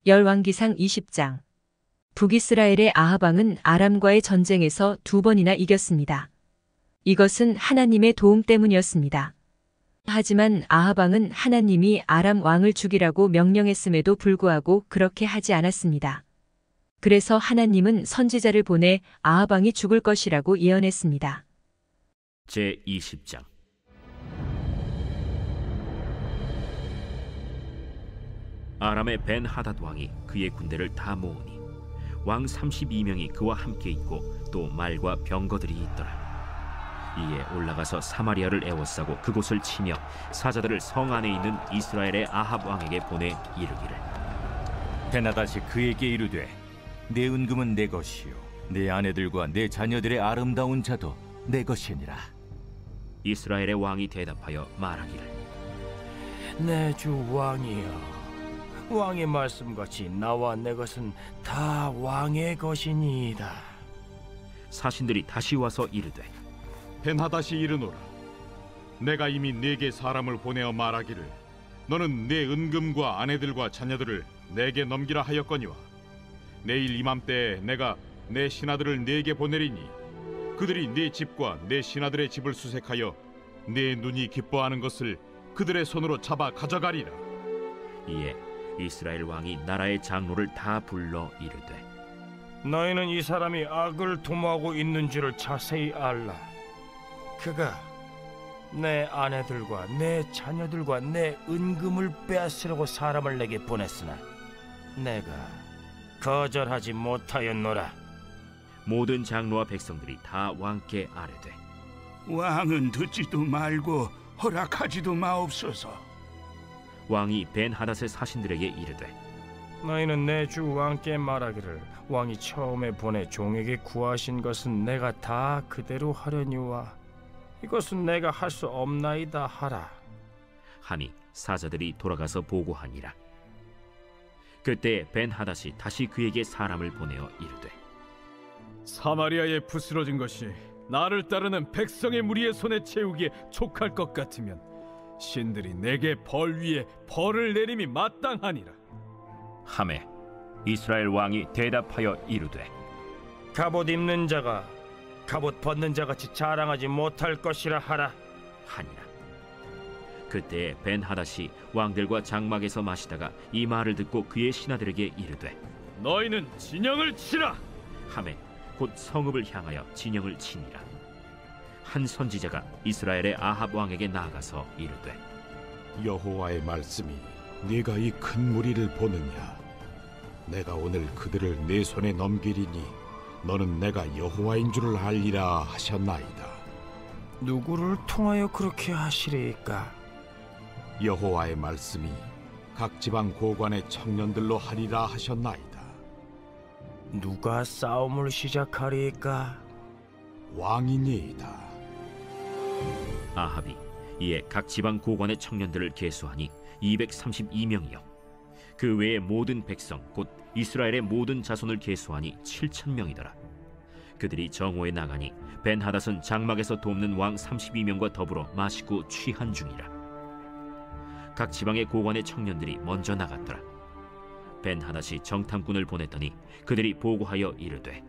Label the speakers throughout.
Speaker 1: 열왕기상 20장. 북이스라엘의 아합 왕은 아람과의 전쟁에서 2번이나 이겼습니다. 이것은 하나님의 도움 때문이었습니다. 하지만 아합 왕은 하나님이 아람 왕을 죽이라고 명령했음에도 불구하고 그렇게 하지 않았습니다. 그래서 하나님은 선지자를 보내 아합 왕이 죽을 것이라고 예언했습니다.
Speaker 2: 제20장. 아람의 벤하닷 왕이 그의 군대를 다 모으니 왕 32명이 그와 함께 있고 또 말과 병거들이 있더라. 이에 올라가서 사마리아를 에워싸고 그곳을 치며 사자들을 성 안에 있는 이스라엘의 아합 왕에게 보내 이르기를,
Speaker 3: 벤하닷이 그에게 이르되, 내 은금은 내 것이요 내 아내들과 내 자녀들의 아름다운 자도 내 것이니라.
Speaker 2: 이스라엘의 왕이 대답하여 말하기를,
Speaker 4: 내 주 왕이여, 왕의 말씀같이 나와 내 것은 다 왕의 것이니이다.
Speaker 2: 사신들이 다시 와서 이르되,
Speaker 5: 벤하닷이 이르노라, 내가 이미 네게 사람을 보내어 말하기를 너는 내 은금과 아내들과 자녀들을 내게 넘기라 하였거니와 내일 이맘때에 내가 내 신하들을 네게 보내리니 그들이 네 집과 내 신하들의 집을 수색하여 내 눈이 기뻐하는 것을 그들의 손으로 잡아 가져가리라.
Speaker 2: 이에 이스라엘 왕이 나라의 장로를 다 불러 이르되,
Speaker 4: 너희는 이 사람이 악을 도모하고 있는 줄을 자세히 알라. 그가 내 아내들과 내 자녀들과 내 은금을 빼앗으려고 사람을 내게 보냈으나 내가 거절하지 못하였노라.
Speaker 2: 모든 장로와 백성들이 다 왕께 아뢰되,
Speaker 6: 왕은 듣지도 말고 허락하지도 마옵소서.
Speaker 2: 왕이 벤하닷의 사신들에게 이르되,
Speaker 4: 너희는 내 주 왕께 말하기를, 왕이 처음에 보내 종에게 구하신 것은 내가 다 그대로 하려니와 이것은 내가 할 수 없나이다 하라.
Speaker 2: 하니 사자들이 돌아가서 보고하니라. 그때 벤하닷이 다시 그에게 사람을 보내어 이르되,
Speaker 7: 사마리아에 부스러진 것이 나를 따르는 백성의 무리의 손에 채우기에 촉할 것 같으면 신들이 내게 벌 위에 벌을 내림이 마땅하니라.
Speaker 2: 하매 이스라엘 왕이 대답하여 이르되,
Speaker 4: 갑옷 입는 자가 갑옷 벗는 자같이 자랑하지 못할 것이라 하라
Speaker 2: 하니라. 그때 벤하닷이 왕들과 장막에서 마시다가 이 말을 듣고 그의 신하들에게 이르되,
Speaker 7: 너희는 진영을 치라.
Speaker 2: 하매 곧 성읍을 향하여 진영을 치니라. 한 선지자가 이스라엘의 아합 왕에게 나아가서 이르되,
Speaker 5: 여호와의 말씀이 네가 이 큰 무리를 보느냐? 내가 오늘 그들을 내 손에 넘기리니 너는 내가 여호와인 줄을 알리라 하셨나이다.
Speaker 4: 누구를 통하여 그렇게 하시리이까?
Speaker 5: 여호와의 말씀이 각 지방 고관의 청년들로 하리라 하셨나이다.
Speaker 4: 누가 싸움을 시작하리이까?
Speaker 5: 왕이니이다.
Speaker 2: 아합이 이에 각 지방 고관의 청년들을 계수하니 232명이요 그 외의 모든 백성 곧 이스라엘의 모든 자손을 계수하니 7,000명이더라. 그들이 정오에 나가니 벤하닷은 장막에서 돕는 왕 32명과 더불어 마시고 취한 중이라. 각 지방의 고관의 청년들이 먼저 나갔더라. 벤하닷이 정탐꾼을 보냈더니 그들이 보고하여 이르되,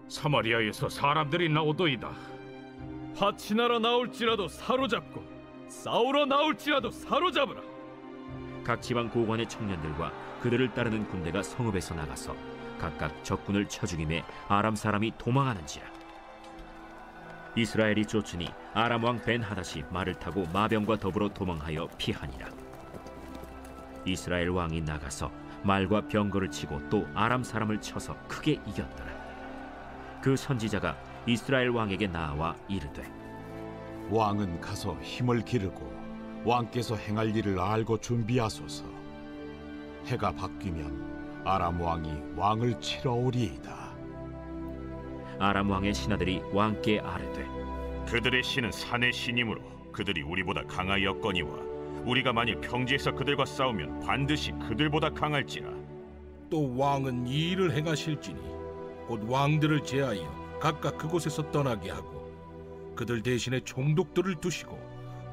Speaker 7: 사마리아에서 사람들이 나오도이다. 화친하러 나올지라도 사로잡고 싸우러 나올지라도 사로잡으라.
Speaker 2: 각 지방 고관의 청년들과 그들을 따르는 군대가 성읍에서 나가서 각각 적군을 쳐 죽임에 아람 사람이 도망하는지라. 이스라엘이 쫓으니 아람 왕 벤하닷이 말을 타고 마병과 더불어 도망하여 피하니라. 이스라엘 왕이 나가서 말과 병거를 치고 또 아람 사람을 쳐서 크게 이겼더라. 그 선지자가 이스라엘 왕에게 나와 이르되,
Speaker 5: 왕은 가서 힘을 기르고 왕께서 행할 일을 알고 준비하소서. 해가 바뀌면 아람 왕이 왕을 치러 오리이다.
Speaker 2: 아람 왕의 신하들이 왕께 아뢰되,
Speaker 8: 그들의 신은 산의 신이므로 그들이 우리보다 강하였거니와 우리가 만일 평지에서 그들과 싸우면 반드시 그들보다 강할지라.
Speaker 9: 또 왕은 이 일을 행하실지니 곧 왕들을 제하여 각각 그곳에서 떠나게 하고 그들 대신에 총독들을 두시고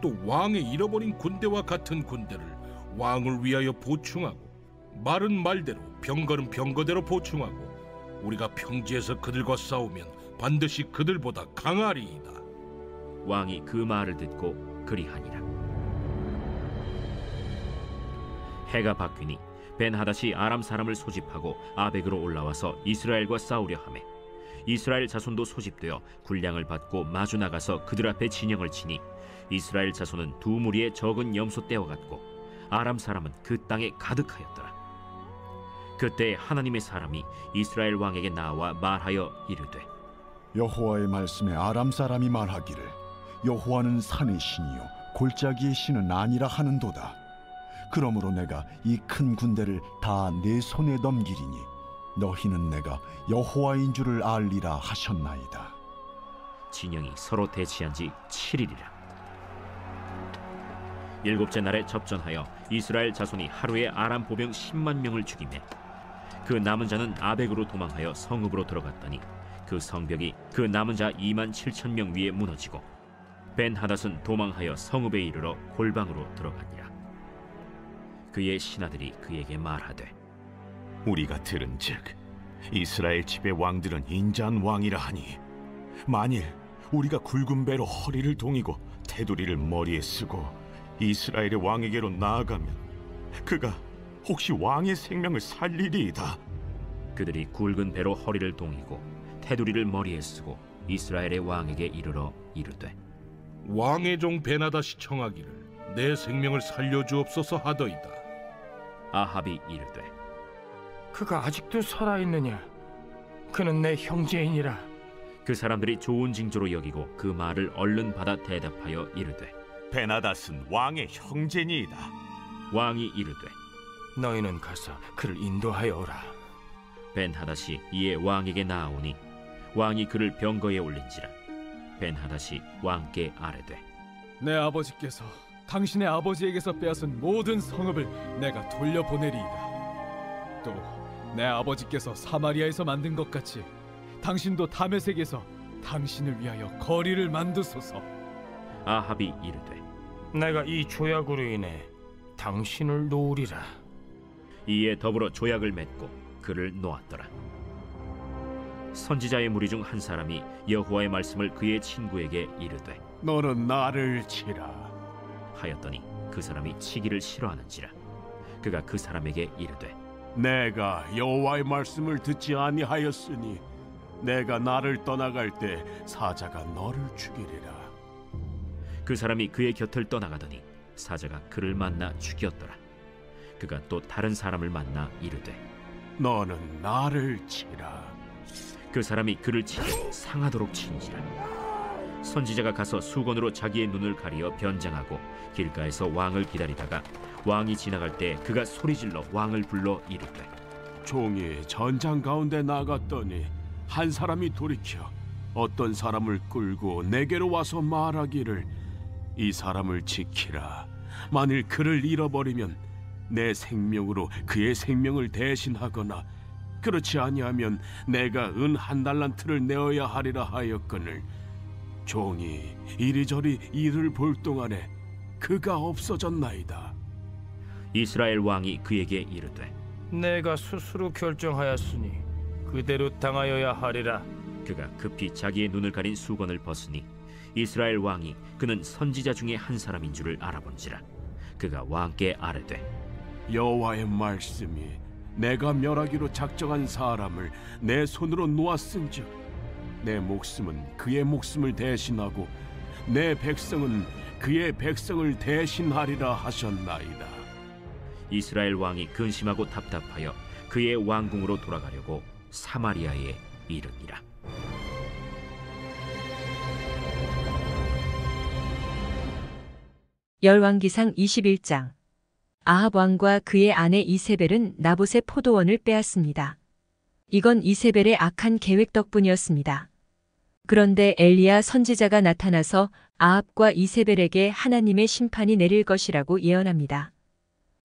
Speaker 9: 또 왕의 잃어버린 군대와 같은 군대를 왕을 위하여 보충하고 말은 말대로 병거는 병거대로 보충하고 우리가 평지에서 그들과 싸우면 반드시 그들보다 강하리이다.
Speaker 2: 왕이 그 말을 듣고 그리하니라. 해가 바뀌니 벤하닷이 아람 사람을 소집하고 아벡으로 올라와서 이스라엘과 싸우려 하매 이스라엘 자손도 소집되어 군량을 받고 마주 나가서 그들 앞에 진영을 치니 이스라엘 자손은 두 무리의 적은 염소 떼와 같고 아람 사람은 그 땅에 가득하였더라. 그때 하나님의 사람이 이스라엘 왕에게 나와 말하여 이르되
Speaker 10: 여호와의 말씀에 아람 사람이 말하기를 여호와는 산의 신이요 골짜기의 신은 아니라 하는도다. 그러므로 내가 이 큰 군대를 다 내 손에 넘기리니 너희는 내가 여호와인 줄을 알리라 하셨나이다.
Speaker 2: 진영이 서로 대치한 지 7일이라. 일곱째 날에 접전하여 이스라엘 자손이 하루에 아람 보병 10만 명을 죽이매 그 남은 자는 아벡으로 도망하여 성읍으로 들어갔더니 그 성벽이 그 남은 자 2만 7천 명 위에 무너지고 벤하닷은 도망하여 성읍에 이르러 골방으로 들어가니라. 그의 신하들이 그에게 말하되
Speaker 8: 우리가 들은즉 이스라엘 집의 왕들은 인자한 왕이라 하니 만일 우리가 굵은 배로 허리를 동이고 테두리를 머리에 쓰고 이스라엘의 왕에게로 나아가면 그가 혹시 왕의 생명을 살리리이다.
Speaker 2: 그들이 굵은 배로 허리를 동이고 테두리를 머리에 쓰고 이스라엘의 왕에게 이르러 이르되
Speaker 9: 왕의 종 베나닷이 청하기를 내 생명을 살려주옵소서 하더이다.
Speaker 2: 아합이 이르되
Speaker 4: 그가 아직도 살아있느냐? 그는 내 형제이니라.
Speaker 2: 그 사람들이 좋은 징조로 여기고 그 말을 얼른 받아 대답하여 이르되
Speaker 8: 베나닷은 왕의 형제니이다.
Speaker 2: 왕이 이르되
Speaker 4: 너희는 가서 그를 인도하여 오라.
Speaker 2: 벤하닷이 이에 왕에게 나아오니 왕이 그를 병거에 올린지라. 벤하닷이 왕께 아뢰되
Speaker 7: 내 아버지께서 당신의 아버지에게서 빼앗은 모든 성읍을 내가 돌려보내리이다. 또 내 아버지께서 사마리아에서 만든 것 같이 당신도 다메섹에서 당신을 위하여 거리를 만드소서.
Speaker 2: 아합이 이르되
Speaker 4: 내가 이 조약으로 인해 당신을 놓으리라.
Speaker 2: 이에 더불어 조약을 맺고 그를 놓았더라. 선지자의 무리 중 한 사람이 여호와의 말씀을 그의 친구에게 이르되
Speaker 11: 너는 나를 치라
Speaker 2: 하였더니 그 사람이 치기를 싫어하는지라. 그가 그 사람에게 이르되
Speaker 11: 내가 여호와의 말씀을 듣지 아니하였으니 내가 나를 떠나갈 때 사자가 너를 죽이리라.
Speaker 2: 그 사람이 그의 곁을 떠나가더니 사자가 그를 만나 죽였더라. 그가 또 다른 사람을 만나 이르되
Speaker 11: 너는 나를 치라.
Speaker 2: 그 사람이 그를 치되 상하도록 친지라. 선지자가 가서 수건으로 자기의 눈을 가리어 변장하고 길가에서 왕을 기다리다가 왕이 지나갈 때 그가 소리질러 왕을 불러 이르되
Speaker 11: 종이 전장 가운데 나갔더니 한 사람이 돌이켜 어떤 사람을 끌고 내게로 와서 말하기를 이 사람을 지키라. 만일 그를 잃어버리면 내 생명으로 그의 생명을 대신하거나 그렇지 아니하면 내가 은 1달란트를 내어야 하리라 하였거늘 종이 이리저리 이를 볼 동안에 그가 없어졌나이다.
Speaker 2: 이스라엘 왕이 그에게 이르되
Speaker 4: 내가 스스로 결정하였으니 그대로 당하여야 하리라.
Speaker 2: 그가 급히 자기의 눈을 가린 수건을 벗으니 이스라엘 왕이 그는 선지자 중에 한 사람인 줄을 알아본지라. 그가 왕께 아뢰되
Speaker 11: 여호와의 말씀이 내가 멸하기로 작정한 사람을 내 손으로 놓았은즉 내 목숨은 그의 목숨을 대신하고 내 백성은 그의 백성을 대신하리라 하셨나이다.
Speaker 2: 이스라엘 왕이 근심하고 답답하여 그의 왕궁으로 돌아가려고 사마리아에 이르니라.
Speaker 1: 열왕기상 21장. 아합 왕과 그의 아내 이세벨은 나봇의 포도원을 빼앗습니다. 이건 이세벨의 악한 계획 덕분이었습니다. 그런데 엘리야 선지자가 나타나서 아합과 이세벨에게 하나님의 심판이 내릴 것이라고 예언합니다.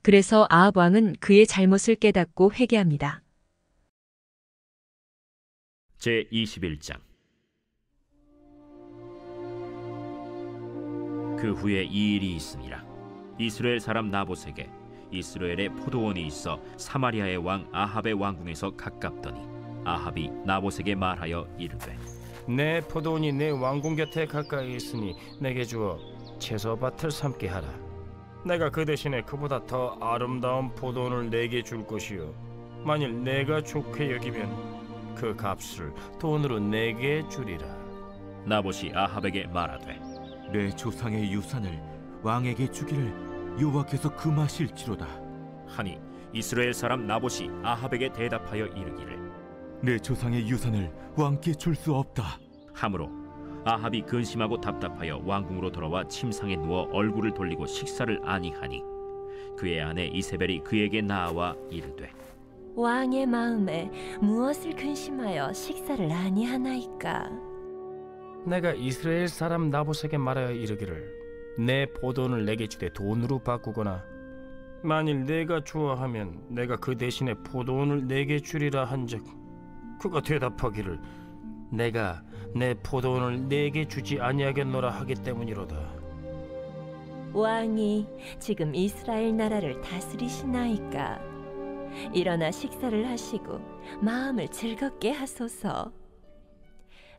Speaker 1: 그래서 아합 왕은 그의 잘못을 깨닫고 회개합니다.
Speaker 2: 제21장. 그 후에 이 일이 있으니라. 이스라엘 사람 나봇에게 이스라엘에 포도원이 있어 사마리아의 왕 아합의 왕궁에서 가깝더니 아합이 나봇에게 말하여 이르되
Speaker 4: 내 포도원이 내 왕궁 곁에 가까이 있으니 내게 주어 채소밭을 삼게 하라. 내가 그 대신에 그보다 더 아름다운 포도원을 내게 줄 것이요 만일 내가 좋게 여기면 그 값을 돈으로 내게 주리라.
Speaker 2: 나봇이 아합에게 말하되
Speaker 3: 내 조상의 유산을 왕에게 주기를 여호와께서 금하실지로다
Speaker 2: 하니 이스라엘 사람 나봇이 아합에게 대답하여 이르기를
Speaker 3: 내 조상의 유산을 왕께 줄 수 없다
Speaker 2: 하므로 아합이 근심하고 답답하여 왕궁으로 돌아와 침상에 누워 얼굴을 돌리고 식사를 아니하니 그의 아내 이세벨이 그에게 나아와 이르되
Speaker 12: 왕의 마음에 무엇을 근심하여 식사를 아니하나이까?
Speaker 4: 내가 이스라엘 사람 나봇에게 말하여 이르기를 내 포도원을 내게 주되 돈으로 바꾸거나 만일 내가 좋아하면 내가 그 대신에 포도원을 내게 주리라 한즉 그가 대답하기를 내가 내 포도원을 내게 주지 아니하겠노라 하기 때문이로다.
Speaker 12: 왕이 지금 이스라엘 나라를 다스리시나이까? 일어나 식사를 하시고 마음을 즐겁게 하소서.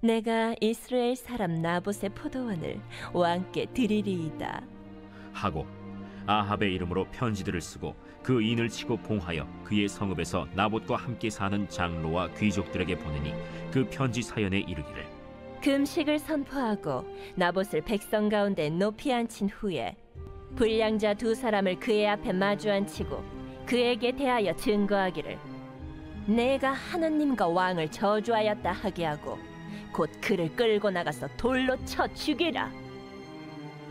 Speaker 12: 내가 이스라엘 사람 나봇의 포도원을 왕께 드리리이다
Speaker 2: 하고 아합의 이름으로 편지들을 쓰고 그 인을 치고 봉하여 그의 성읍에서 나봇과 함께 사는 장로와 귀족들에게 보내니 그 편지 사연에 이르기를
Speaker 12: 금식을 선포하고 나봇을 백성 가운데 높이 앉힌 후에 불량자 두 사람을 그의 앞에 마주 앉히고 그에게 대하여 증거하기를 내가 하느님과 왕을 저주하였다 하게 하고 곧 그를 끌고 나가서 돌로 쳐 죽이라.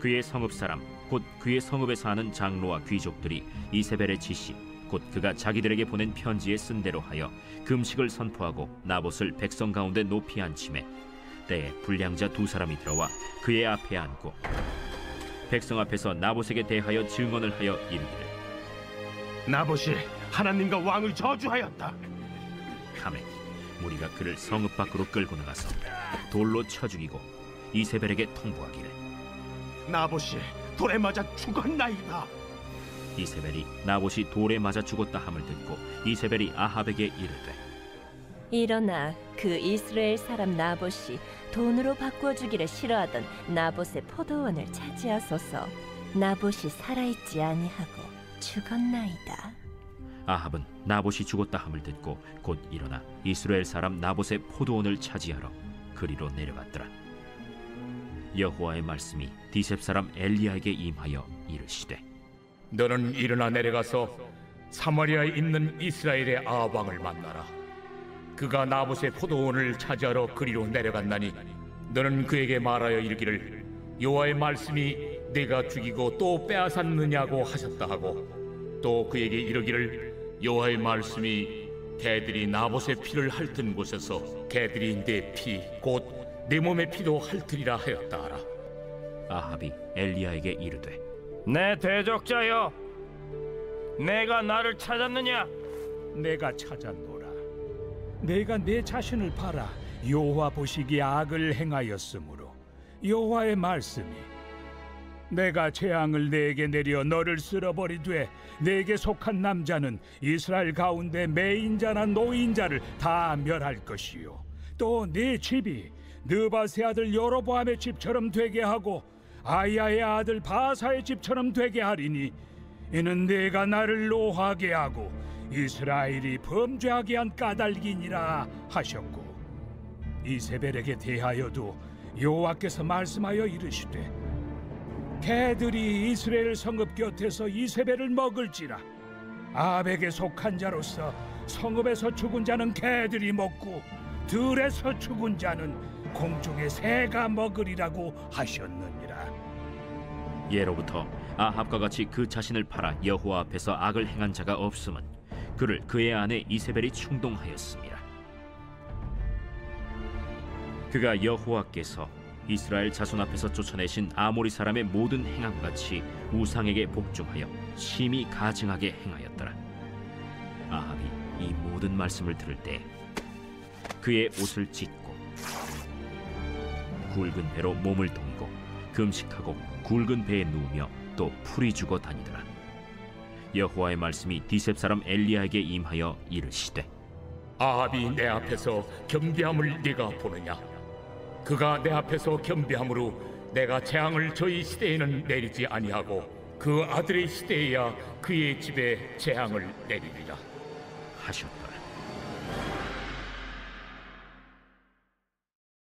Speaker 2: 그의 성읍 사람 곧 그의 성읍에 사는 장로와 귀족들이 이세벨의 지시 곧 그가 자기들에게 보낸 편지에 쓴 대로 하여 금식을 선포하고 나봇을 백성 가운데 높이 앉히매 때에 불량자 두 사람이 들어와 그의 앞에 앉고 백성 앞에서 나봇에게 대하여 증언을 하여 이르기를
Speaker 11: 나봇이 하나님과 왕을 저주하였다
Speaker 2: 하매 무리가 그를 성읍 밖으로 끌고 나가서 돌로 쳐 죽이고 이세벨에게 통보하기를
Speaker 11: 나봇이 돌에 맞아 죽었나이다.
Speaker 2: 이세벨이 나봇이 돌에 맞아 죽었다 함을 듣고 이세벨이 아합에게 이르되
Speaker 12: 일어나 그 이스라엘 사람 나봇이 돈으로 바꿔주기를 싫어하던 나봇의 포도원을 차지하소서. 나봇이 살아있지 아니하고 죽었나이다.
Speaker 2: 아합은 나봇이 죽었다 함을 듣고 곧 일어나 이스라엘 사람 나봇의 포도원을 차지하러 그리로 내려갔더라. 여호와의 말씀이 디셉 사람 엘리야에게 임하여 이르시되
Speaker 13: 너는 일어나 내려가서 사마리아에 있는 이스라엘의 아합 왕을 만나라. 그가 나봇의 포도원을 차지하러 그리로 내려갔나니 너는 그에게 말하여 이르기를 여호와의 말씀이 내가 죽이고 또 빼앗았느냐고 하셨다 하고 또 그에게 이르기를 여호와의 말씀이 개들이 나봇의 피를 핥은 곳에서 개들이 내 피 곧 내 몸의 피도 핥으리라 하였다 하라.
Speaker 2: 아합이 엘리야에게 이르되
Speaker 4: 내 대적자여 내가 나를 찾았느냐?
Speaker 6: 내가 찾았노라. 내가 내 자신을 팔아 여호와 보시기에 악을 행하였으므로 여호와의 말씀이 내가 재앙을 내게 내려 너를 쓸어버리되 내게 속한 남자는 이스라엘 가운데 매인자나 노인자를 다 멸할 것이요 또 네 집이 느바세 아들 여로보암의 집처럼 되게 하고 아야의 아들 바사의 집처럼 되게 하리니 이는 내가 나를 노하게 하고 이스라엘이 범죄하게 한 까닭이니라 하셨고 이세벨에게 대하여도 여호와께서 말씀하여 이르시되 개들이 이스라엘 성읍 곁에서 이세벨을 먹을지라 아합에게 속한 자로서 성읍에서 죽은 자는 개들이 먹고 들에서 죽은 자는 공중의 새가 먹으리라고 하셨느니라.
Speaker 2: 예로부터 아합과 같이 그 자신을 팔아 여호와 앞에서 악을 행한 자가 없음은 그를 그의 아내 이세벨이 충동하였습니다. 그가 여호와께서 이스라엘 자손 앞에서 쫓아내신 아모리 사람의 모든 행함과 같이 우상에게 복종하여 심히 가증하게 행하였더라. 아합이 이 모든 말씀을 들을 때 그의 옷을 찢고 굵은 배로 몸을 동이고 금식하고 굵은 배에 누우며 또 풀이 죽어 다니더라. 여호와의 말씀이 디셉 사람 엘리야에게 임하여 이르시되
Speaker 13: 아합이 내 앞에서 겸비함을 네가 보느냐? 그가 내 앞에서 겸비함으로 내가 재앙을 저희 시대에는 내리지 아니하고 그 아들의 시대에야 그의 집에 재앙을 내리리라
Speaker 2: 하셨더라.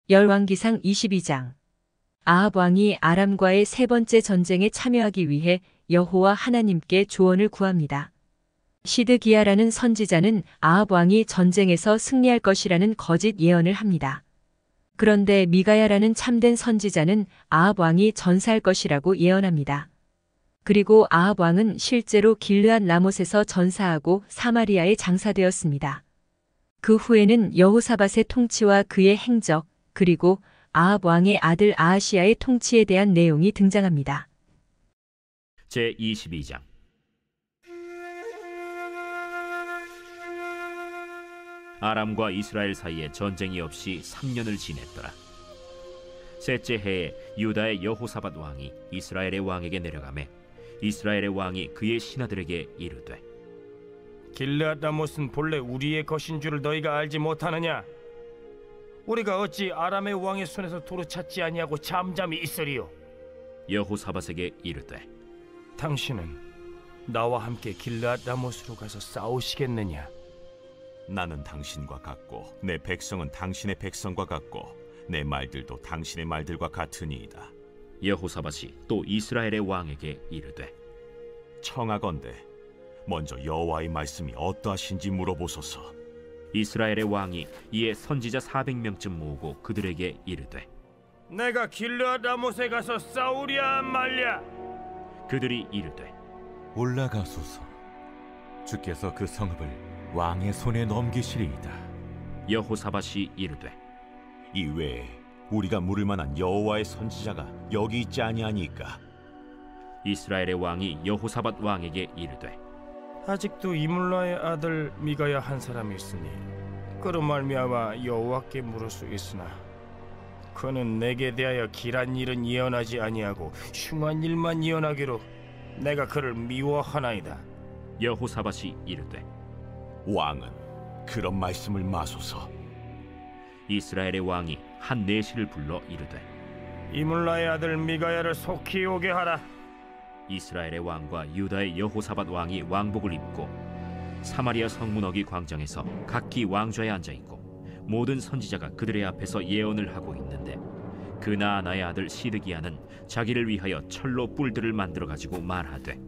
Speaker 1: 열왕기상 22장. 아합 왕이 아람과의 세 번째 전쟁에 참여하기 위해 여호와 하나님께 조언을 구합니다. 시드기야라는 선지자는 아합 왕이 전쟁에서 승리할 것이라는 거짓 예언을 합니다. 그런데 미가야라는 참된 선지자는 아합 왕이 전사할 것이라고 예언합니다. 그리고 아합 왕은 실제로 길르앗 라못에서 전사하고 사마리아에 장사되었습니다. 그 후에는 여호사밧의 통치와 그의 행적, 그리고 아합 왕의 아들 아하시야의 통치에 대한 내용이 등장합니다.
Speaker 2: 제22장. 아람과 이스라엘 사이에 전쟁이 없이 3년을 지냈더라. 셋째 해에 유다의 여호사밧 왕이 이스라엘의 왕에게 내려가매 이스라엘의 왕이 그의 신하들에게 이르되
Speaker 4: 길르앗 라못은 본래 우리의 것인 줄을 너희가 알지 못하느냐? 우리가 어찌 아람의 왕의 손에서 도로 찾지 아니하고 잠잠히 있으리요?
Speaker 2: 여호사밧에게 이르되
Speaker 4: 당신은 나와 함께 길르앗 라못으로 가서 싸우시겠느냐?
Speaker 8: 나는 당신과 같고 내 백성은 당신의 백성과 같고 내 말들도 당신의 말들과 같으니이다.
Speaker 2: 여호사밧이 또 이스라엘의 왕에게 이르되
Speaker 8: 청하건대 먼저 여호와의 말씀이 어떠하신지 물어보소서.
Speaker 2: 이스라엘의 왕이 이에 선지자 400명쯤 모으고 그들에게 이르되
Speaker 4: 내가 길르앗 라못에 가서 싸우랴 말랴?
Speaker 2: 그들이 이르되
Speaker 3: 올라가소서. 주께서 그 성읍을 왕의 손에 넘기시리이다.
Speaker 2: 여호사밧이 이르되
Speaker 8: 이 외에 우리가 물을 만한 여호와의 선지자가 여기 있지 아니하니까?
Speaker 2: 이스라엘의 왕이 여호사밧 왕에게 이르되
Speaker 4: 아직도 이물라의 아들 미가야 한 사람이 있으니 그로 말미암아 여호와께 물을 수 있으나 그는 내게 대하여 길한 일은 예언하지 아니하고 흉한 일만 예언하기로 내가 그를 미워하나이다.
Speaker 2: 여호사밧이 이르되
Speaker 8: 왕은 그런 말씀을 마소서.
Speaker 2: 이스라엘의 왕이 한 내시를 불러 이르되
Speaker 4: 이물라의 아들 미가야를 속히 오게 하라.
Speaker 2: 이스라엘의 왕과 유다의 여호사밧 왕이 왕복을 입고 사마리아 성문 어기 광장에서 각기 왕좌에 앉아있고 모든 선지자가 그들의 앞에서 예언을 하고 있는데 그나아나의 아들 시드기야는 자기를 위하여 철로 뿔들을 만들어 가지고 말하되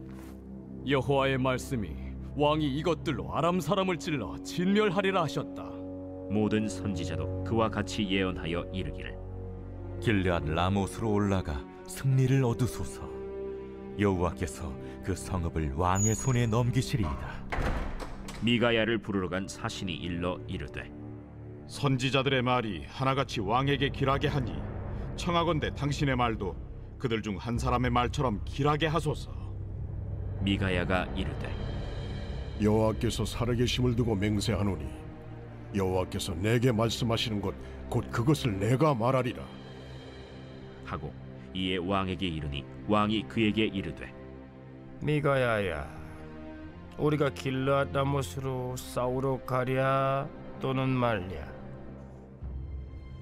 Speaker 7: 여호와의 말씀이 왕이 이것들로 아람 사람을 찔러 진멸하리라 하셨다.
Speaker 2: 모든 선지자도 그와 같이 예언하여 이르기를
Speaker 3: 길르앗 라못으로 올라가 승리를 얻으소서. 여호와께서 그 성읍을 왕의 손에 넘기시리이다.
Speaker 2: 미가야를 부르러 간 사신이 일러 이르되
Speaker 5: 선지자들의 말이 하나같이 왕에게 길하게 하니 청하건대 당신의 말도 그들 중 한 사람의 말처럼 길하게 하소서.
Speaker 2: 미가야가 이르되
Speaker 10: 여호와께서 살아계심을 두고 맹세하노니 여호와께서 내게 말씀하시는 것 곧 그것을 내가 말하리라
Speaker 2: 하고 이에 왕에게 이르니 왕이 그에게 이르되
Speaker 4: 미가야야, 우리가 길르앗 라못으로 싸우러 가랴 또는 말랴?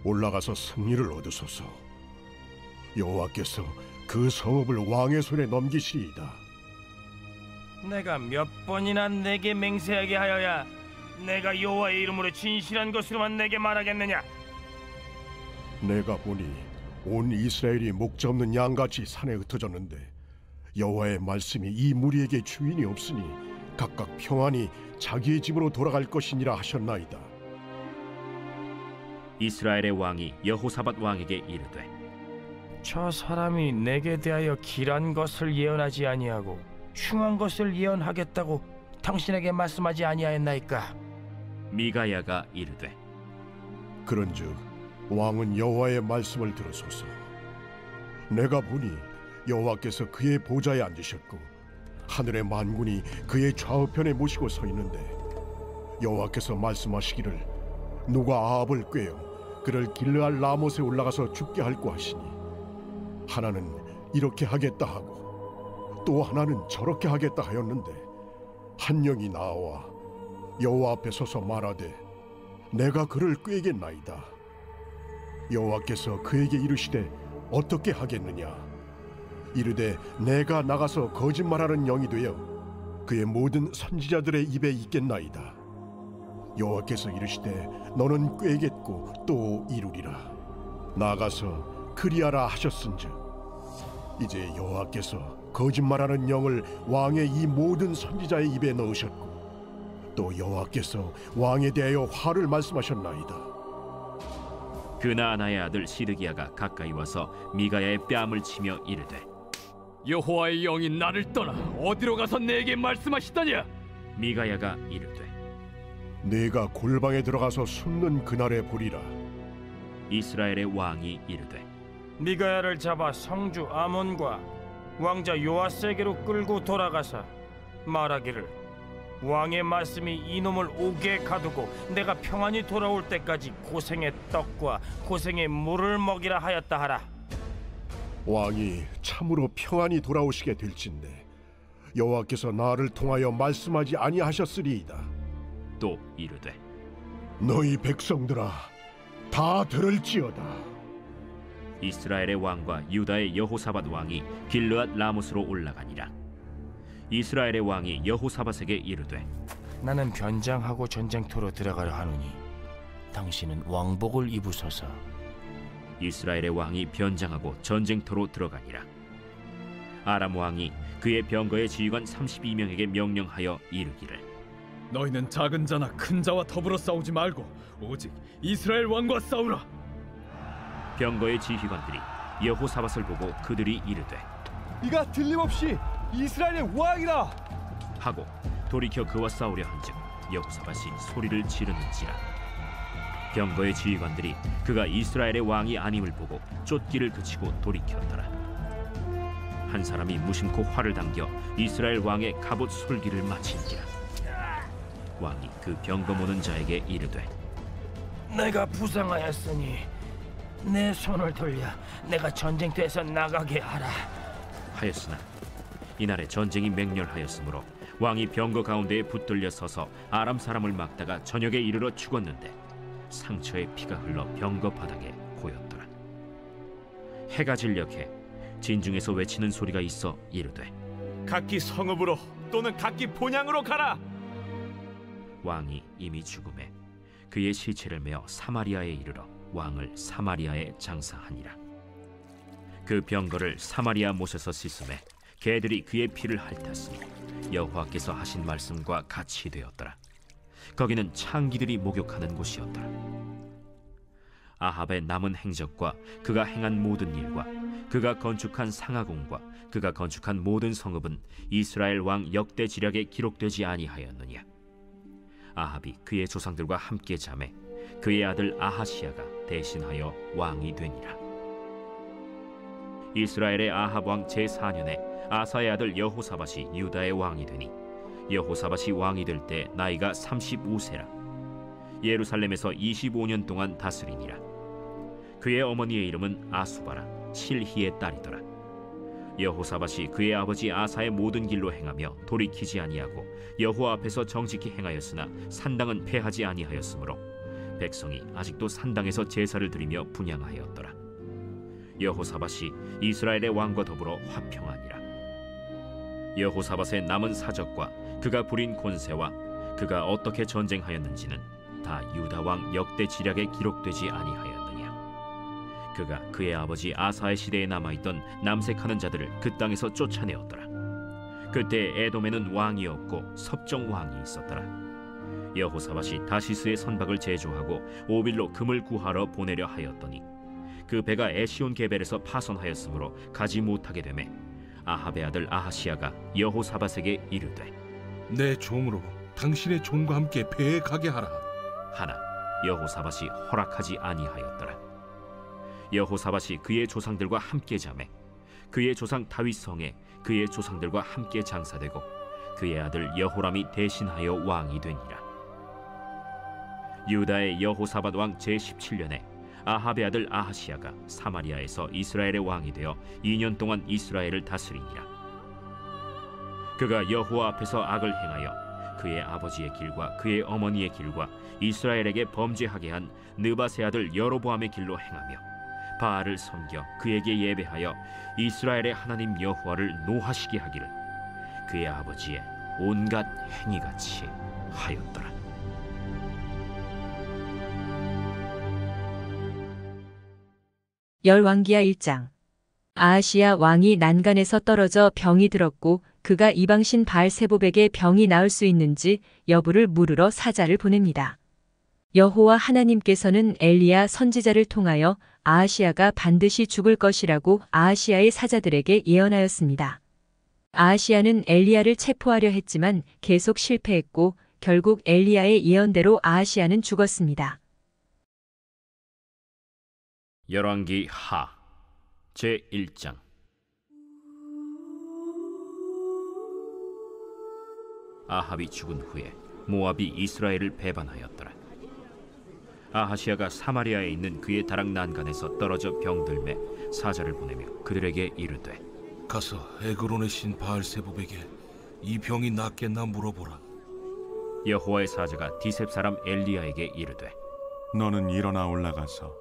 Speaker 10: 올라가서 승리를 얻으소서. 여호와께서 그 성읍을 왕의 손에 넘기시리이다.
Speaker 4: 내가 몇 번이나 내게 맹세하게 하여야 내가 여호와의 이름으로 진실한 것으로만 내게 말하겠느냐?
Speaker 10: 내가 보니 온 이스라엘이 목자 없는 양같이 산에 흩어졌는데 여호와의 말씀이 이 무리에게 주인이 없으니 각각 평안히 자기의 집으로 돌아갈 것이니라 하셨나이다.
Speaker 2: 이스라엘의 왕이 여호사밧 왕에게 이르되
Speaker 4: 저 사람이 내게 대하여 길한 것을 예언하지 아니하고 흉한 것을 예언하겠다고 당신에게 말씀하지 아니하였나이까?
Speaker 2: 미가야가 이르되
Speaker 10: 그런즉 왕은 여호와의 말씀을 들으소서. 내가 보니 여호와께서 그의 보좌에 앉으셨고 하늘의 만군이 그의 좌우편에 모시고 서 있는데 여호와께서 말씀하시기를 누가 아합을 꾀어 그를 길르앗 라못에 올라가서 죽게 할고 하시니 하나는 이렇게 하겠다 하고 또 하나는 저렇게 하겠다 하였는데
Speaker 11: 한 영이 나와 여호와 앞에 서서 말하되 내가 그를 꾀겠나이다. 여호와께서 그에게 이르시되 어떻게 하겠느냐? 이르되 내가 나가서 거짓말하는 영이 되어 그의 모든 선지자들의 입에 있겠나이다. 여호와께서 이르시되 너는 꾀겠고 또 이루리라. 나가서 그리하라 하셨은즉 이제 여호와께서 거짓말하는 영을 왕의 이 모든 선지자의 입에 넣으셨고 또 여호와께서 왕에 대하여 화를 말씀하셨나이다.
Speaker 2: 그 나아나의 아들 시드기야가 가까이 와서 미가야의 뺨을 치며 이르되
Speaker 7: 여호와의 영이 나를 떠나 어디로 가서 내게 말씀하시더냐?
Speaker 2: 미가야가 이르되
Speaker 11: 내가 골방에 들어가서 숨는 그날에 보리라.
Speaker 2: 이스라엘의 왕이 이르되
Speaker 4: 미가야를 잡아 성주 아몬과 왕자 요아스에게로 끌고 돌아가서 말하기를 왕의 말씀이 이놈을 옥에 가두고 내가 평안히 돌아올 때까지 고생의 떡과 고생의 물을 먹이라 하였다 하라.
Speaker 11: 왕이 참으로 평안히 돌아오시게 될진데 여호와께서 나를 통하여 말씀하지 아니하셨으리이다.
Speaker 2: 또 이르되
Speaker 11: 너희 백성들아 다 들을지어다.
Speaker 2: 이스라엘의 왕과 유다의 여호사밧 왕이 길르앗 라못으로 올라가니라. 이스라엘의 왕이 여호사밧에게 이르되
Speaker 4: 나는 변장하고 전쟁터로 들어가려 하노니 당신은 왕복을 입으소서.
Speaker 2: 이스라엘의 왕이 변장하고 전쟁터로 들어가니라. 아람 왕이 그의 병거의 지휘관 32명에게 명령하여 이르기를
Speaker 7: 너희는 작은 자나 큰 자와 더불어 싸우지 말고 오직 이스라엘 왕과 싸우라.
Speaker 2: 병거의 지휘관들이 여호사밧을 보고 그들이 이르되
Speaker 7: 이가 틀림없이 이스라엘의 왕이라
Speaker 2: 하고 돌이켜 그와 싸우려 한즉 여호사밧이 소리를 지르는지라. 병거의 지휘관들이 그가 이스라엘의 왕이 아님을 보고 쫓기를 그치고 돌이켰더라. 한 사람이 무심코 활을 당겨 이스라엘 왕의 갑옷 솔기를 마친지라. 왕이 그 병거 모는 자에게 이르되
Speaker 4: 내가 부상하였으니 내 손을 돌려 내가 전쟁터에서 나가게 하라
Speaker 2: 하였으나 이날에 전쟁이 맹렬하였으므로 왕이 병거 가운데에 붙들려 서서 아람 사람을 막다가 저녁에 이르러 죽었는데 상처에 피가 흘러 병거 바닥에 고였더라. 해가 진력해 진중에서 외치는 소리가 있어 이르되
Speaker 3: 각기 성읍으로 또는 각기 본향으로 가라.
Speaker 2: 왕이 이미 죽음에 그의 시체를 메어 사마리아에 이르러 왕을 사마리아에 장사하니라. 그 병거를 사마리아 못에서 씻음에 개들이 그의 피를 핥았으니 여호와께서 하신 말씀과 같이 되었더라. 거기는 창기들이 목욕하는 곳이었더라. 아합의 남은 행적과 그가 행한 모든 일과 그가 건축한 상하궁과 그가 건축한 모든 성읍은 이스라엘 왕 역대 지략에 기록되지 아니하였느냐. 아합이 그의 조상들과 함께 잠에 그의 아들 아하시야가 대신하여 왕이 되니라. 이스라엘의 아합 왕 제4년에 아사의 아들 여호사밧이 유다의 왕이 되니 여호사밧이 왕이 될 때 나이가 35세라. 예루살렘에서 25년 동안 다스리니라. 그의 어머니의 이름은 아수바라 실히의 딸이더라. 여호사밧이 그의 아버지 아사의 모든 길로 행하며 돌이키지 아니하고 여호와 앞에서 정직히 행하였으나 산당은 패하지 아니하였으므로 백성이 아직도 산당에서 제사를 드리며 분향하였더라. 여호사밧이 이스라엘의 왕과 더불어 화평하니라. 여호사밧의 남은 사적과 그가 부린 권세와 그가 어떻게 전쟁하였는지는 다 유다 왕 역대 지략에 기록되지 아니하였느냐. 그가 그의 아버지 아사의 시대에 남아있던 남색하는 자들을 그 땅에서 쫓아내었더라. 그때 에돔에는 왕이 없고 섭정 왕이 있었더라. 여호사밧이 다시스의 선박을 제조하고 오빌로 금을 구하러 보내려 하였더니 그 배가 에시온 게벨에서 파손하였으므로 가지 못하게 되매 아합의 아들 아하시야가 여호사밧에게 이르되
Speaker 9: 내 종으로 당신의 종과 함께 배에 가게 하라
Speaker 2: 하나 여호사밧이 허락하지 아니하였더라. 여호사밧이 그의 조상들과 함께 잠에 그의 조상 다윗 성에 그의 조상들과 함께 장사되고 그의 아들 여호람이 대신하여 왕이 되니라. 유다의 여호사밧 왕 제17년에 아합의 아들 아하시야가 사마리아에서 이스라엘의 왕이 되어 2년 동안 이스라엘을 다스리니라. 그가 여호와 앞에서 악을 행하여 그의 아버지의 길과 그의 어머니의 길과 이스라엘에게 범죄하게 한 느바세 아들 여로보암의 길로 행하며 바알을 섬겨 그에게 예배하여 이스라엘의 하나님 여호와를 노하시게 하기를 그의 아버지의 온갖 행위같이 하였더라.
Speaker 1: 열왕기하 1장. 아하시야 왕이 난간에서 떨어져 병이 들었고 그가 이방신 바알세봅에게 병이 나을 수 있는지 여부를 물으러 사자를 보냅니다. 여호와 하나님께서는 엘리야 선지자를 통하여 아하시야가 반드시 죽을 것이라고 아하시야의 사자들에게 예언하였습니다. 아하시야는 엘리야를 체포하려 했지만 계속 실패했고 결국 엘리야의 예언대로 아하시야는 죽었습니다.
Speaker 2: 열왕기 하 제1장. 아합이 죽은 후에 모압이 이스라엘을 배반하였더라. 아하시야가 사마리아에 있는 그의 다락 난간에서 떨어져 병들매 사자를 보내며 그들에게 이르되
Speaker 9: 가서 에그론의 신 바알세봅에게 이 병이 낫겠나 물어보라.
Speaker 2: 여호와의 사자가 디셉 사람 엘리야에게 이르되
Speaker 8: 너는 일어나 올라가서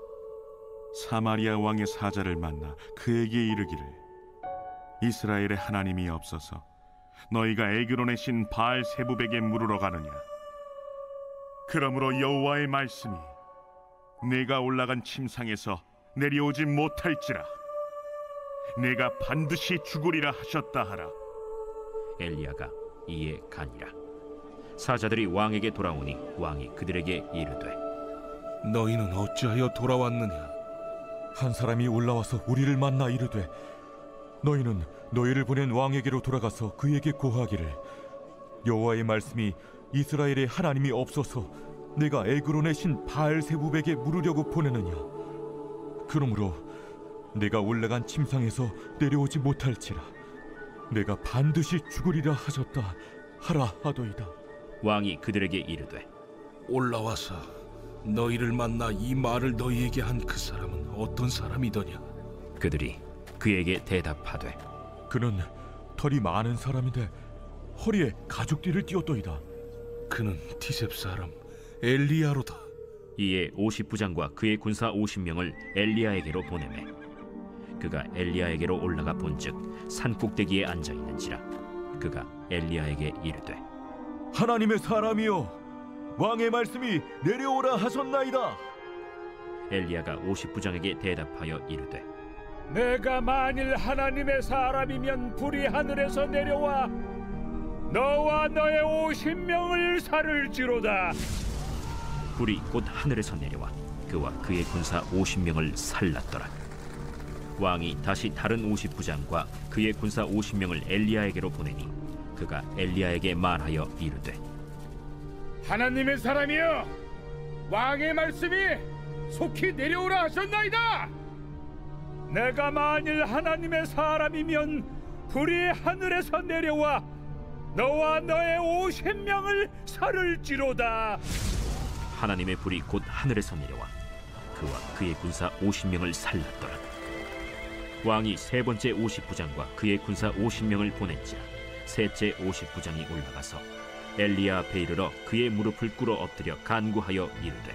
Speaker 8: 사마리아 왕의 사자를 만나 그에게 이르기를 이스라엘의 하나님이 없어서 너희가 에그론의 신 바알세봅에게 물으러 가느냐. 그러므로 여호와의 말씀이 내가 올라간 침상에서 내려오지 못할지라 내가 반드시 죽으리라 하셨다 하라.
Speaker 2: 엘리야가 이에 가니라. 사자들이 왕에게 돌아오니 왕이 그들에게 이르되
Speaker 9: 너희는 어찌하여 돌아왔느냐.
Speaker 3: 한 사람이 올라와서 우리를 만나 이르되 너희는 너희를 보낸 왕에게로 돌아가서 그에게 고하기를 여호와의 말씀이 이스라엘의 하나님이 없어서 내가 에그론의 신 바알세봅에게 물으려고 보내느냐. 그러므로 내가 올라간 침상에서 내려오지 못할지라 내가 반드시 죽으리라 하셨다 하라 하더이다.
Speaker 2: 왕이 그들에게 이르되
Speaker 9: 올라와서 너희를 만나 이 말을 너희에게 한 그 사람은 어떤 사람이더냐.
Speaker 2: 그들이 그에게 대답하되
Speaker 3: 그는 털이 많은 사람인데 허리에 가죽띠를 띄었더이다.
Speaker 9: 그는 디셉 사람 엘리야로다.
Speaker 2: 이에 50부장과 그의 군사 50명을 엘리야에게로 보내매 그가 엘리야에게로 올라가 본즉 산꼭대기에 앉아 있는지라. 그가 엘리야에게 이르되
Speaker 3: 하나님의 사람이여 왕의 말씀이 내려오라 하셨나이다.
Speaker 2: 엘리야가 50부장에게 대답하여 이르되
Speaker 6: 내가 만일 하나님의 사람이면 불이 하늘에서 내려와 너와 너의 50명을 살을지로다.
Speaker 2: 불이 곧 하늘에서 내려와 그와 그의 군사 50명을 살랐더라. 왕이 다시 다른 50부장과 그의 군사 50명을 엘리야에게로 보내니 그가 엘리야에게 말하여 이르되
Speaker 6: 하나님의 사람이여 왕의 말씀이 속히 내려오라 하셨나이다. 내가 만일 하나님의 사람이면 불이 하늘에서 내려와 너와 너의 50명을 살을지로다.
Speaker 2: 하나님의 불이 곧 하늘에서 내려와 그와 그의 군사 50명을 살랐더라. 왕이 세 번째 50부장과 그의 군사 50명을 보낸지라. 셋째 50부장이 올라가서 엘리야 앞에 이르러 그의 무릎을 꿇어 엎드려 간구하여 이르되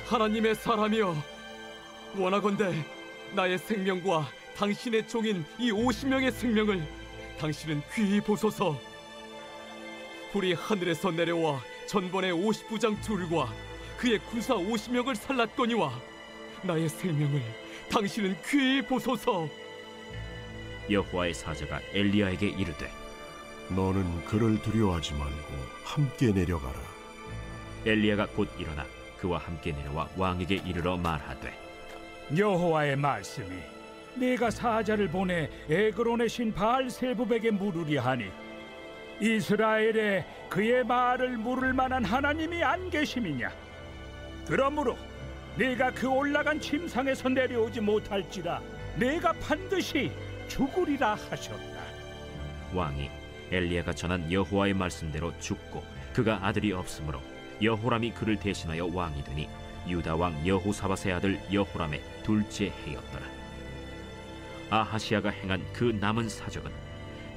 Speaker 14: 하나님의 사람이여 원하건대 나의 생명과 당신의 종인 이 50명의 생명을 당신은 귀히 보소서. 불이 하늘에서 내려와 전번의 50부장 둘과 그의 군사 50명을 살랐거니와 나의 생명을 당신은 귀히 보소서.
Speaker 2: 여호와의 사자가 엘리야에게 이르되
Speaker 11: 너는 그를 두려워하지 말고 함께 내려가라.
Speaker 2: 엘리야가 곧 일어나 그와 함께 내려와 왕에게 이르러 말하되
Speaker 6: 여호와의 말씀이 내가 사자를 보내 에그론의 신 바알세봅에게 물으려 하니 이스라엘에 그의 말을 물을 만한 하나님이 안 계심이냐. 그러므로 네가 그 올라간 침상에서 내려오지 못할지라 내가 반드시 죽으리라 하셨다.
Speaker 2: 왕이 엘리야가 전한 여호와의 말씀대로 죽고 그가 아들이 없으므로 여호람이 그를 대신하여 왕이 되니 유다 왕 여호사밧의 아들 여호람의 둘째 해였더라. 아하시야가 행한 그 남은 사적은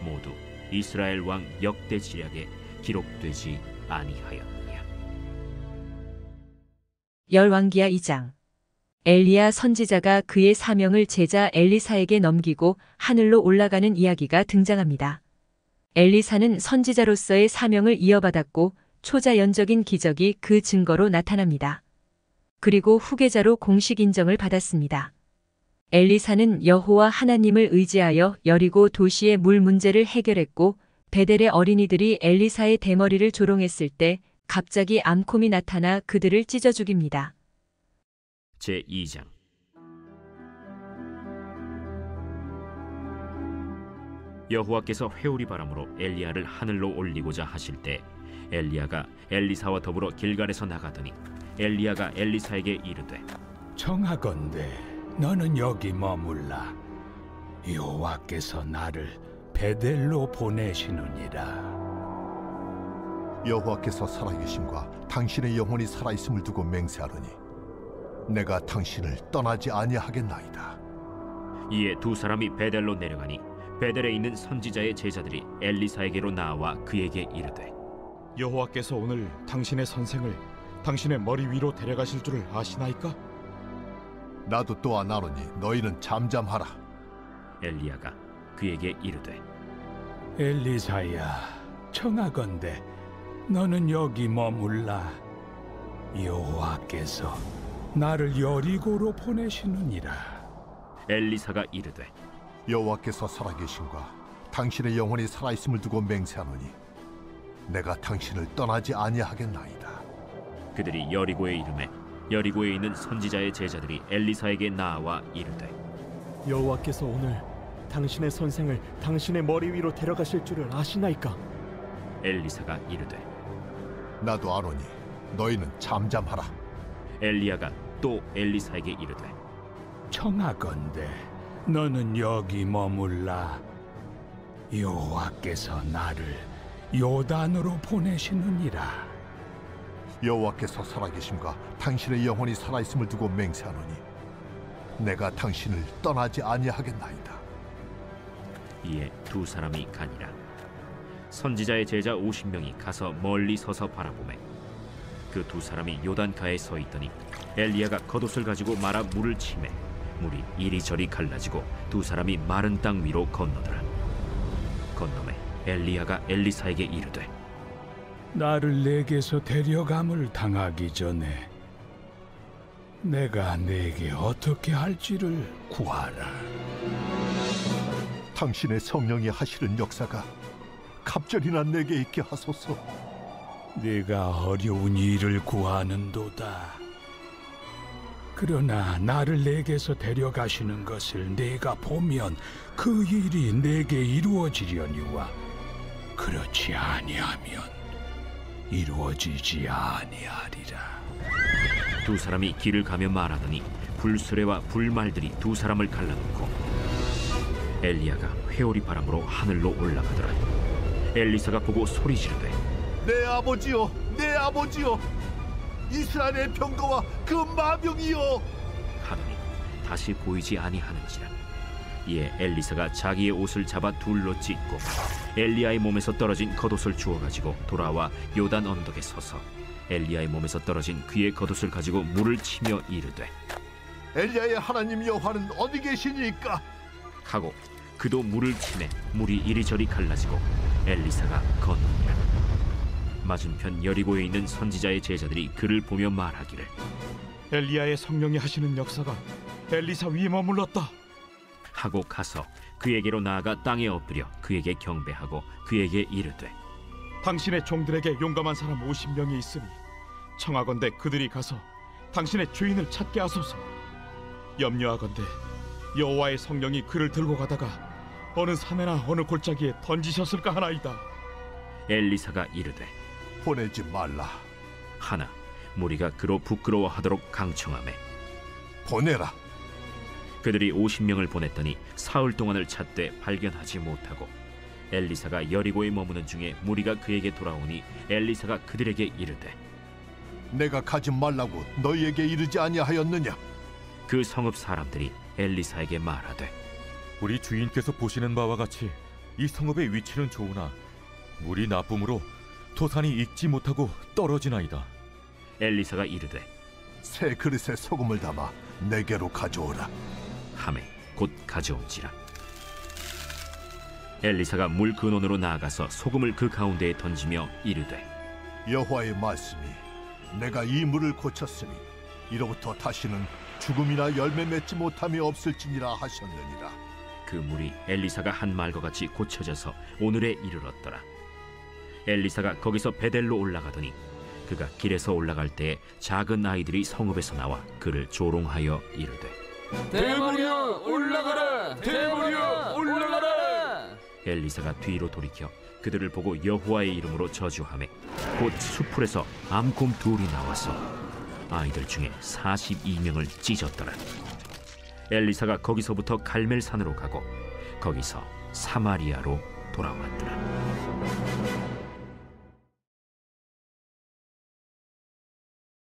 Speaker 2: 모두 이스라엘 왕 역대 지략에 기록되지 아니하였느냐.
Speaker 1: 열왕기하 2장. 엘리야 선지자가 그의 사명을 제자 엘리사에게 넘기고 하늘로 올라가는 이야기가 등장합니다. 엘리사는 선지자로서의 사명을 이어받았고 초자연적인 기적이 그 증거로 나타납니다. 그리고 후계자로 공식 인정을 받았습니다. 엘리사는 여호와 하나님을 의지하여 여리고 도시의 물 문제를 해결했고 베델의 어린이들이 엘리사의 대머리를 조롱했을 때 갑자기 암콤이 나타나 그들을 찢어 죽입니다.
Speaker 2: 제2장. 여호와께서 회오리 바람으로 엘리야를 하늘로 올리고자 하실 때 엘리야가 엘리사와 더불어 길갈에서 나가더니 엘리야가 엘리사에게 이르되
Speaker 6: 청하건대 너는 여기 머물라. 여호와께서 나를 베델로 보내시느니라.
Speaker 15: 여호와께서 살아계심과 당신의 영혼이 살아있음을 두고 맹세하노니 내가 당신을 떠나지 아니하겠나이다.
Speaker 2: 이에 두 사람이 베델로 내려가니 베델에 있는 선지자의 제자들이 엘리사에게로 나와 그에게 이르되
Speaker 5: 여호와께서 오늘 당신의 선생을 당신의 머리 위로 데려가실 줄을 아시나이까?
Speaker 15: 나도 또한 아노니 너희는 잠잠하라.
Speaker 2: 엘리야가 그에게 이르되
Speaker 6: 엘리사야, 청하건대 너는 여기 머물라. 여호와께서 나를 여리고로 보내시느니라.
Speaker 2: 엘리사가 이르되
Speaker 15: 여호와께서 살아계심과 당신의 영혼이 살아있음을 두고 맹세하노니 내가 당신을 떠나지 아니하겠나이다.
Speaker 2: 그들이 여리고에 이르매 여리고에 있는 선지자의 제자들이 엘리사에게 나와 이르되
Speaker 16: 여호와께서 오늘 당신의 선생을 당신의 머리 위로 데려가실 줄을 아시나이까?
Speaker 2: 엘리사가 이르되
Speaker 15: 나도 아노니 너희는 잠잠하라.
Speaker 2: 엘리야가 또 엘리사에게 이르되
Speaker 6: 청하건대 너는 여기 머물라. 여호와께서 나를 요단으로 보내시느니라.
Speaker 15: 여호와께서 살아계심과 당신의 영혼이 살아있음을 두고 맹세하노니 내가 당신을 떠나지 아니하겠나이다.
Speaker 2: 이에 두 사람이 가니라. 선지자의 제자 50명이 가서 멀리 서서 바라보매 그 두 사람이 요단가에 서 있더니 엘리야가 겉옷을 가지고 말아 물을 치매 물이 이리저리 갈라지고 두 사람이 마른 땅 위로 건너더라. 건너매 엘리야가 엘리사에게 이르되
Speaker 6: 나를 내게서 데려감을 당하기 전에 내가 내게 어떻게 할지를 구하라.
Speaker 15: 당신의 성령이 하시는 역사가 갑절이나 내게 있게 하소서.
Speaker 6: 네가 어려운 일을 구하는도다. 그러나 나를 내게서 데려가시는 것을 내가 보면 그 일이 내게 이루어지려니와 그렇지 아니하면 이루어지지 아니하리라.
Speaker 2: 두 사람이 길을 가며 말하더니 불수레와 불말들이 두 사람을 갈라놓고 엘리야가 회오리 바람으로 하늘로 올라가더라. 엘리사가 보고 소리 지르되
Speaker 15: 내 아버지여, 내 아버지여, 이스라엘의 병거와 그 마병이여
Speaker 2: 하더니 다시 보이지 아니하는지라. 이에 엘리사가 자기의 옷을 잡아 둘로 찢고 엘리야의 몸에서 떨어진 겉옷을 주워 가지고 돌아와 요단 언덕에 서서 엘리야의 몸에서 떨어진 그의 겉옷을 가지고 물을 치며 이르되
Speaker 15: 엘리야의 하나님 여호와는 어디 계시니까?
Speaker 2: 하고 그도 물을 치매 물이 이리저리 갈라지고 엘리사가 건너니라. 맞은편 여리고에 있는 선지자의 제자들이 그를 보며 말하기를
Speaker 5: 엘리야의 성령이 하시는 역사가 엘리사 위에 머물렀다
Speaker 2: 하고 가서 그에게로 나아가 땅에 엎드려 그에게 경배하고 그에게 이르되
Speaker 5: 당신의 종들에게 용감한 사람 50명이 있으니 청하건대 그들이 가서 당신의 주인을 찾게 하소서. 염려하건대 여호와의 성령이 그를 들고 가다가 어느 산에나 어느 골짜기에 던지셨을까 하나이다.
Speaker 2: 엘리사가 이르되
Speaker 15: 보내지 말라
Speaker 2: 하나 무리가 그로 부끄러워하도록 강청하매
Speaker 15: 보내라.
Speaker 2: 그들이 50명을 보냈더니 사흘 동안을 찾되 발견하지 못하고 엘리사가 여리고에 머무는 중에 무리가 그에게 돌아오니 엘리사가 그들에게 이르되
Speaker 15: 내가 가지 말라고 너희에게 이르지 아니하였느냐?
Speaker 2: 그 성읍 사람들이 엘리사에게 말하되
Speaker 3: 우리 주인께서 보시는 바와 같이 이 성읍의 위치는 좋으나 물이 나쁨으로 토산이 익지 못하고 떨어지나이다.
Speaker 2: 엘리사가 이르되
Speaker 15: 새 그릇에 소금을 담아 내게로 가져오라
Speaker 2: 하매 곧 가져온지라. 엘리사가 물 근원으로 나아가서 소금을 그 가운데에 던지며 이르되
Speaker 15: 여호와의 말씀이 내가 이 물을 고쳤으니 이로부터 다시는 죽음이나 열매 맺지 못함이 없을지니라 하셨느니라.
Speaker 2: 그 물이 엘리사가 한 말과 같이 고쳐져서 오늘에 이르렀더라. 엘리사가 거기서 베델로 올라가더니 그가 길에서 올라갈 때에 작은 아이들이 성읍에서 나와 그를 조롱하여 이르되
Speaker 14: 대머리여 올라가라! 대머리여 올라가라!
Speaker 2: 엘리사가 뒤로 돌이켜 그들을 보고 여호와의 이름으로 저주하매 곧 수풀에서 암곰 둘이 나와서 아이들 중에 42명을 찢었더라. 엘리사가 거기서부터 갈멜산으로 가고 거기서 사마리아로 돌아왔더라.